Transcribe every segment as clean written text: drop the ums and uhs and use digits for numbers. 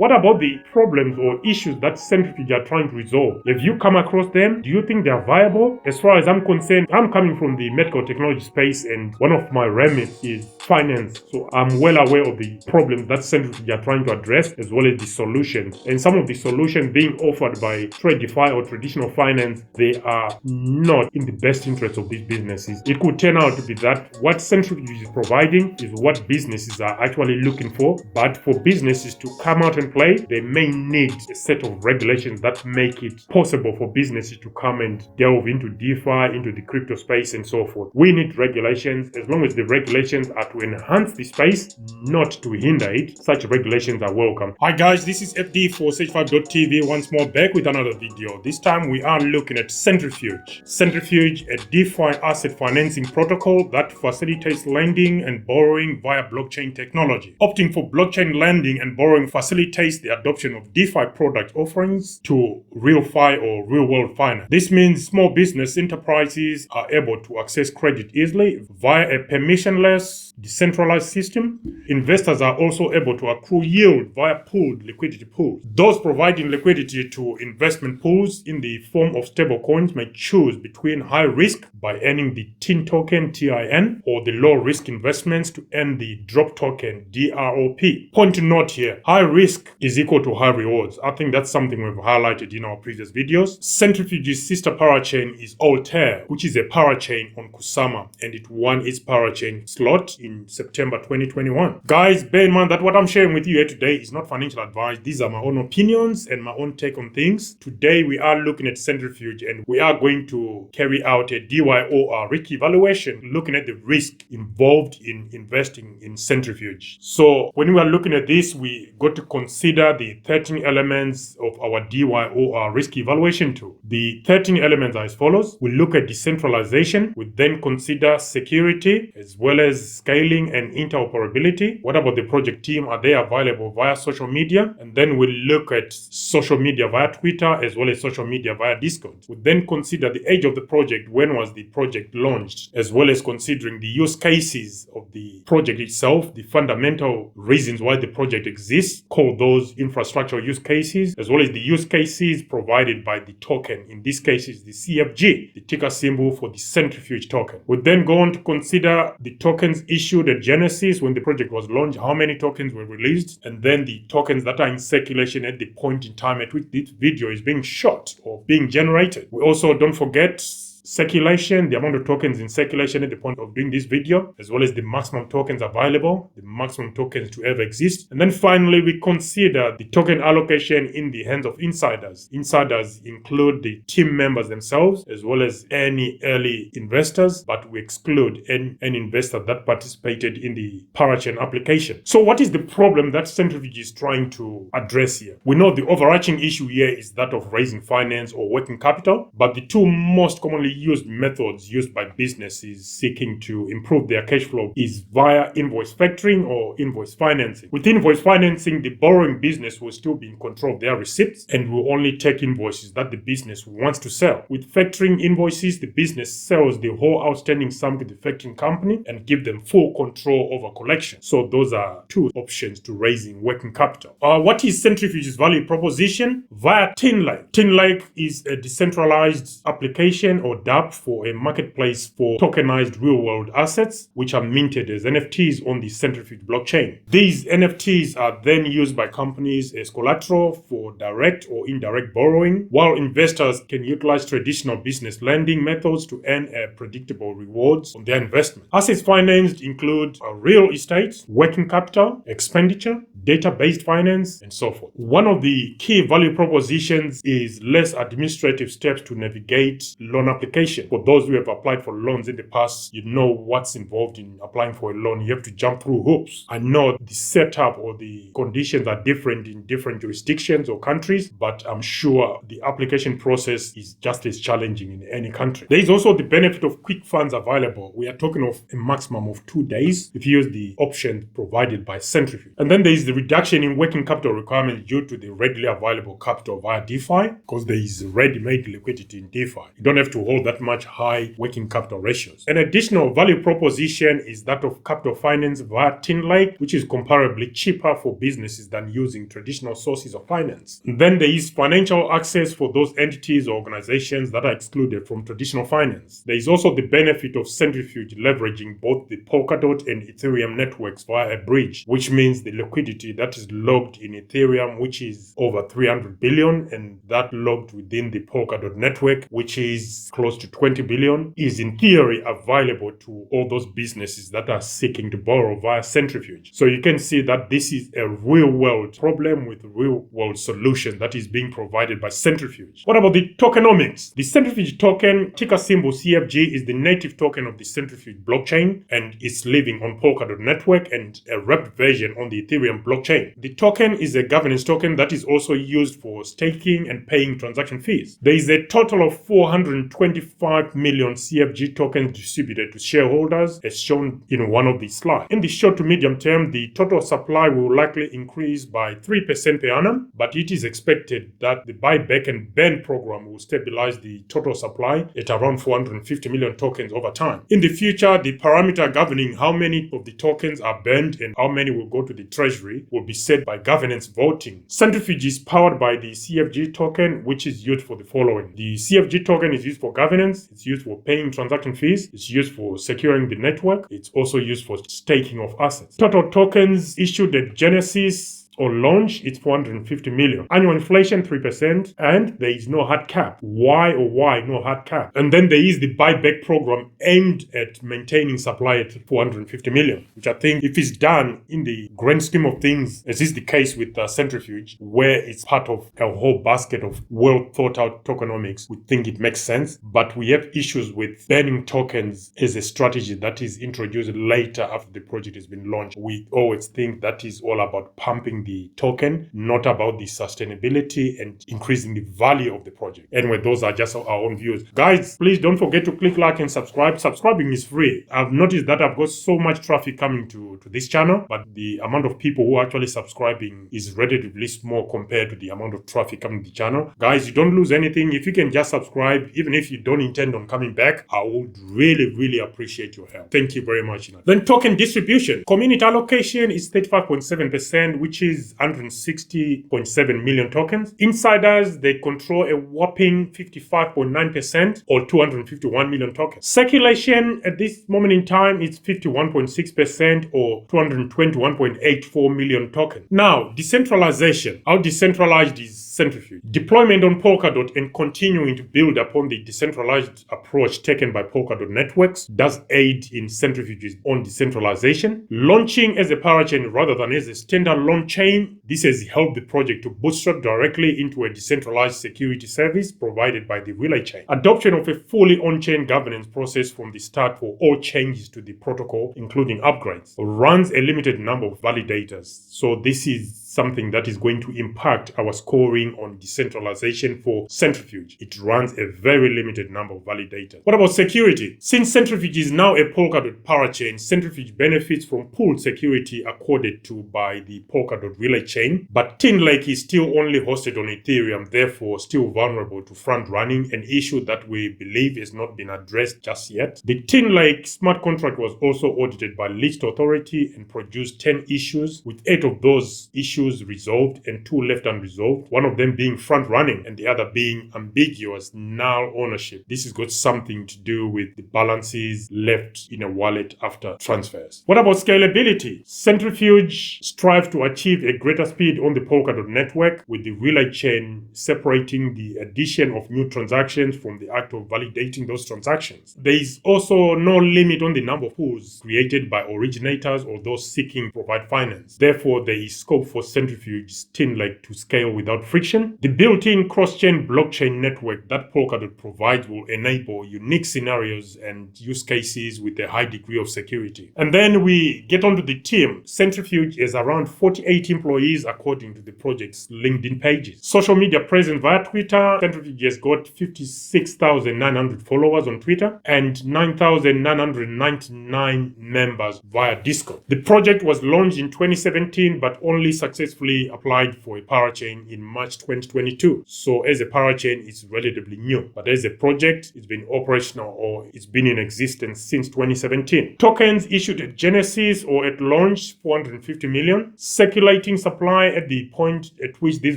What about the problems or issues that Centrifuge are trying to resolve? Have you come across them? Do you think they are viable? As far as I'm concerned, I'm coming from the medical technology space, and one of my remits is finance. So I'm well aware of the problems that Centrifuge are trying to address, as well as the solutions. And some of the solutions being offered by TradeFi or traditional finance, they are not in the best interest of these businesses. It could turn out to be that what Centrifuge is providing is what businesses are actually looking for, but for businesses to come out and play, they may need a set of regulations that make it possible for businesses to come and delve into DeFi, into the crypto space, and so forth. We need regulations. As long as the regulations are to enhance the space, not to hinder it, such regulations are welcome. Hi guys, this is FD for Sage5.tv once more, back with another video. This time we are looking at Centrifuge. Centrifuge, a DeFi asset financing protocol that facilitates lending and borrowing via blockchain technology. Opting for blockchain lending and borrowing facilitates the adoption of DeFi product offerings to real-fi or real-world finance. This means small business enterprises are able to access credit easily via a permissionless, decentralized system. Investors are also able to accrue yield via pooled liquidity pools. Those providing liquidity to investment pools in the form of stablecoins may choose between high risk by earning the TIN token TIN or the low risk investments to earn the drop token DROP. Point to note here, high risk is equal to high rewards. I think that's something we've highlighted in our previous videos. Centrifuge's sister parachain is Altair, which is a parachain on Kusama, and it won its parachain slot in September 2021. Guys, bear in mind that what I'm sharing with you here today is not financial advice. These are my own opinions and my own take on things. Today we are looking at Centrifuge, and we are going to carry out a DYOR risk evaluation, looking at the risk involved in investing in Centrifuge. So when we are looking at this, we got to consider the 13 elements of our DYOR risk evaluation tool. The 13 elements are as follows. We look at decentralization. We then consider security as well as scaling and interoperability. What about the project team? Are they available via social media? And then we look at social media via Twitter as well as social media via Discord. We then consider the age of the project. When was the project launched? As well as considering the use cases of the project itself, the fundamental reasons why the project exists, call those infrastructure use cases, as well as the use cases provided by the token. In this case, is the CFG, the ticker symbol for the Centrifuge token. We then go on to consider the tokens issued at Genesis when the project was launched, how many tokens were released, and then the tokens that are in circulation at the point in time at which this video is being shot or being generated. We also don't forget circulation, the amount of tokens in circulation at the point of doing this video, as well as the maximum tokens available, the maximum tokens to ever exist. And then finally, we consider the token allocation in the hands of insiders. Insiders include the team members themselves, as well as any early investors, but we exclude any investor that participated in the parachain application. So what is the problem that Centrifuge is trying to address here? We know the overarching issue here is that of raising finance or working capital, but the two most commonly used methods used by businesses seeking to improve their cash flow is via invoice factoring or invoice financing. With invoice financing, the borrowing business will still be in control of their receipts and will only take invoices that the business wants to sell. With factoring invoices, the business sells the whole outstanding sum to the factoring company and give them full control over collection. So those are two options to raising working capital. What is Centrifuge's value proposition? Via TinLake. TinLake is a decentralized application or DApp for a marketplace for tokenized real-world assets, which are minted as NFTs on the Centrifuge blockchain. These NFTs are then used by companies as collateral for direct or indirect borrowing, while investors can utilize traditional business lending methods to earn predictable rewards on their investment. Assets financed include real estate, working capital, expenditure, data-based finance, and so forth. One of the key value propositions is less administrative steps to navigate loan application. For those who have applied for loans in the past, you know what's involved in applying for a loan. You have to jump through hoops. I know the setup or the conditions are different in different jurisdictions or countries, but I'm sure the application process is just as challenging in any country. There is also the benefit of quick funds available. We are talking of a maximum of 2 days if you use the option provided by Centrifuge. And then there is the reduction in working capital requirements due to the readily available capital via DeFi, because there is ready-made liquidity in DeFi. You don't have to hold all that much high working capital ratios. An additional value proposition is that of capital finance via Tin Lake, which is comparably cheaper for businesses than using traditional sources of finance. And then there is financial access for those entities or organizations that are excluded from traditional finance. There is also the benefit of Centrifuge leveraging both the Polkadot and Ethereum networks via a bridge, which means the liquidity that is logged in Ethereum, which is over 300 billion, and that logged within the Polkadot network, which is close to 20 billion, is in theory available to all those businesses that are seeking to borrow via Centrifuge. So you can see that this is a real-world problem with real-world solution that is being provided by Centrifuge. What about the tokenomics? The Centrifuge token, ticker symbol CFG, is the native token of the Centrifuge blockchain, and it's living on Polkadot network and a wrapped version on the Ethereum blockchain. The token is a governance token that is also used for staking and paying transaction fees. There is a total of 425 million CFG tokens distributed to shareholders, as shown in one of these slides. In the short to medium term, the total supply will likely increase by 3% per annum, but it is expected that the buyback and burn program will stabilize the total supply at around 450 million tokens over time. In the future, the parameter governing how many of the tokens are burned and how many will go to the treasury will be set by governance voting. Centrifuge is powered by the CFG token, which is used for the following. The CFG token is used for governance, it's used for paying transaction fees, it's used for securing the network, it's also used for staking of assets. Total tokens issued at Genesis or launch, it's 450 million. Annual inflation 3%, and there is no hard cap. Why no hard cap? And then there is the buyback program aimed at maintaining supply at 450 million, which I think if it's done in the grand scheme of things, as is the case with Centrifuge, where it's part of a whole basket of well thought out tokenomics, we think it makes sense. But we have issues with banning tokens as a strategy that is introduced later after the project has been launched. We always think that is all about pumping the token, not about the sustainability and increasing the value of the project. Anyway, those are just our own views. Guys, please don't forget to click like and subscribe. Subscribing is free. I've noticed that I've got so much traffic coming to this channel, but the amount of people who are actually subscribing is relatively small compared to the amount of traffic coming to the channel. Guys, you don't lose anything. If you can just subscribe, even if you don't intend on coming back, I would really appreciate your help. Thank you very much. Then token distribution. Community allocation is 35.7%, which is 160.7 million tokens. Insiders, they control a whopping 55.9% or 251 million tokens. Circulation at this moment in time is 51.6% or 221.84 million tokens. Now, decentralization. How decentralized is Centrifuge? Deployment on Polkadot and continuing to build upon the decentralized approach taken by Polkadot networks does aid in Centrifuge's own decentralization. Launching as a parachain rather than as a standalone chain, this has helped the project to bootstrap directly into a decentralized security service provided by the Relay chain. Adoption of a fully on-chain governance process from the start for all changes to the protocol, including upgrades, runs a limited number of validators. So this is something that is going to impact our scoring on decentralization for Centrifuge. It runs a very limited number of validators. What about security? Since Centrifuge is now a Polkadot parachain, Centrifuge benefits from pooled security accorded to by the Polkadot Relay chain, but Tin Lake is still only hosted on Ethereum, therefore still vulnerable to front running, an issue that we believe has not been addressed just yet. The Tin Lake smart contract was also audited by Least Authority and produced 10 issues, with 8 of those issues resolved and 2 left unresolved, one of them being front running and the other being ambiguous null ownership. This has got something to do with the balances left in a wallet after transfers. What about scalability? Centrifuge strives to achieve a greater speed on the Polkadot network, with the Relay chain separating the addition of new transactions from the act of validating those transactions. There is also no limit on the number of pools created by originators or those seeking to provide finance. Therefore, there is scope for Centrifuge's Tin Lake to scale without friction. The built-in cross-chain blockchain network that Polkadot provides will enable unique scenarios and use cases with a high degree of security. And then we get onto the team. Centrifuge is around 48 employees according to the project's LinkedIn pages. Social media presence via Twitter. Centrifuge has got 56,900 followers on Twitter and 9,999 members via Discord. The project was launched in 2017 but only successfully successfully applied for a parachain in March 2022. So as a parachain, it's relatively new, but as a project, it's been operational or it's been in existence since 2017. Tokens issued at genesis or at launch, 450 million. Circulating supply at the point at which this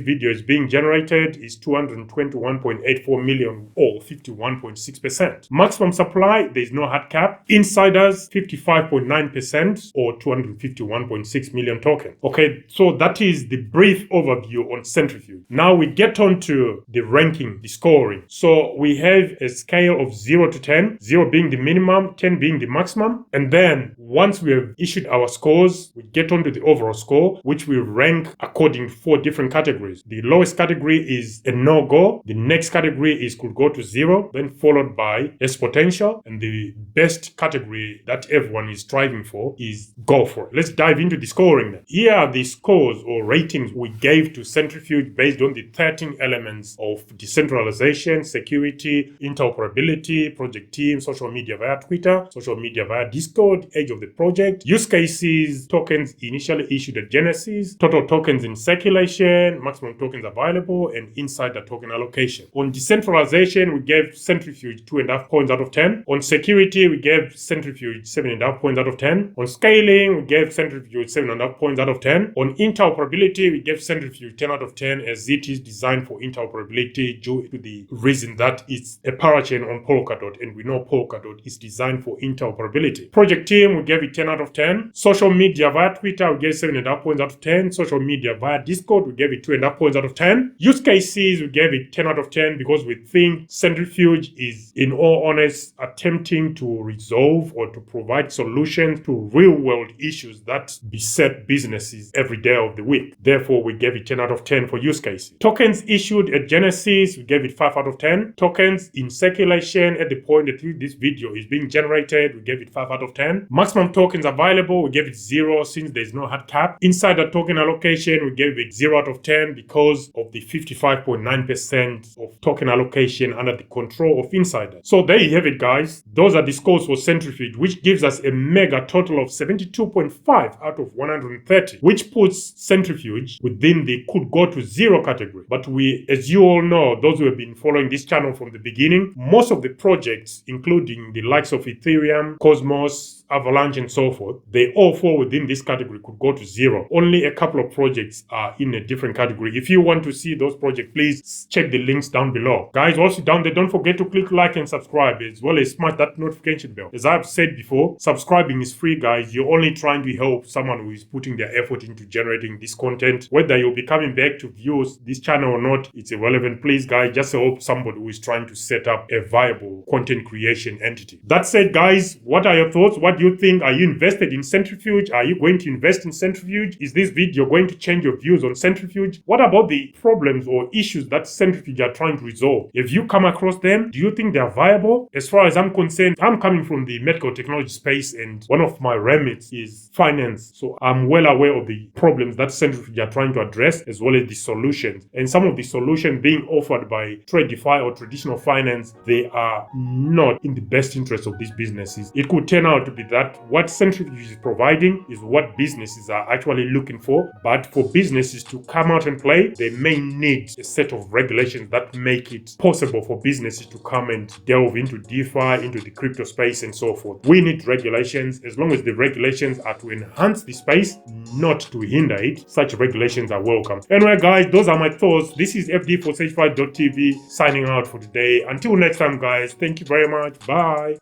video is being generated is 221.84 million or 51.6%. Maximum supply, there is no hard cap. Insiders, 55.9% or 251.6 million tokens. Okay, so that is the brief overview on Centrifuge. Now we get on to the ranking, the scoring. So we have a scale of 0 to 10, 0 being the minimum, 10 being the maximum. And then once we have issued our scores, we get on to the overall score, which we rank according to 4 different categories. The lowest category is a no-go. The next category is could go to 0, then followed by S potential. And the best category that everyone is striving for is go for it. Let's dive into the scoring then. Here are the scores or ratings we gave to Centrifuge based on the 13 elements of decentralization, security, interoperability, project team, social media via Twitter, social media via Discord, age of the project, use cases, tokens initially issued at genesis, total tokens in circulation, maximum tokens available, and insider token allocation. On decentralization, we gave Centrifuge 2.5 points out of 10. On security, we gave Centrifuge 7.5 points out of 10. On scaling, we gave Centrifuge 7.5 points out of 10. On interoperability, we gave Centrifuge 10 out of 10 as it is designed for interoperability due to the reason that it's a parachain on Polkadot, and we know Polkadot is designed for interoperability. Project team, we gave it 10 out of 10. Social media via Twitter, we gave 7.5 points out of 10. Social media via Discord, we gave it 2.5 points out of 10. Use cases, we gave it 10 out of 10 because we think Centrifuge is, in all honest, attempting to resolve or to provide solutions to real-world issues that beset businesses every day of the week. Therefore, we gave it 10 out of 10 for use cases. Tokens issued at genesis, we gave it 5 out of 10. Tokens in circulation at the point at which this video is being generated, we gave it 5 out of 10. Maximum tokens available, we gave it 0 since there is no hard cap. Insider token allocation, we gave it 0 out of 10 because of the 55.9% of token allocation under the control of insiders. So there you have it, guys. Those are the scores for Centrifuge, which gives us a mega total of 72.5 out of 130, which puts Centrifuge within the could go to 0 category. But we, as you all know, those who have been following this channel from the beginning, most of the projects, including the likes of Ethereum, Cosmos, Avalanche, and so forth, they all fall within this category, could go to 0. Only a couple of projects are in a different category. If you want to see those projects, please check the links down below. Guys, also down there, don't forget to click like and subscribe, as well as smash that notification bell. As I've said before, subscribing is free, guys. You're only trying to help someone who is putting their effort into generating this content. Whether you'll be coming back to view this channel or not, it's irrelevant. Please, guys, just help somebody who is trying to set up a viable content creation entity. That said, guys, what are your thoughts? What do you think? Are you invested in Centrifuge? Are you going to invest in Centrifuge? Is this video going to change your views on Centrifuge? What about the problems or issues that Centrifuge are trying to resolve? Have you come across them? Do you think they are viable? As far as I'm concerned, I'm coming from the medical technology space, and one of my remits is finance. So I'm well aware of the problems that Centrifuge are trying to address, as well as the solutions. And some of the solutions being offered by TradeFi or traditional finance, they are not in the best interest of these businesses. It could turn out to be that what Centrifuge is providing is what businesses are actually looking for, but for businesses to come out and play, they may need a set of regulations that make it possible for businesses to come and delve into DeFi, into the crypto space, and so forth. We need regulations. As long as the regulations are to enhance the space, not to hinder it, such regulations are welcome. Anyway, guys, those are my thoughts. This is FD for Centrifuge.tv signing out for today. Until next time, guys, thank you very much. Bye.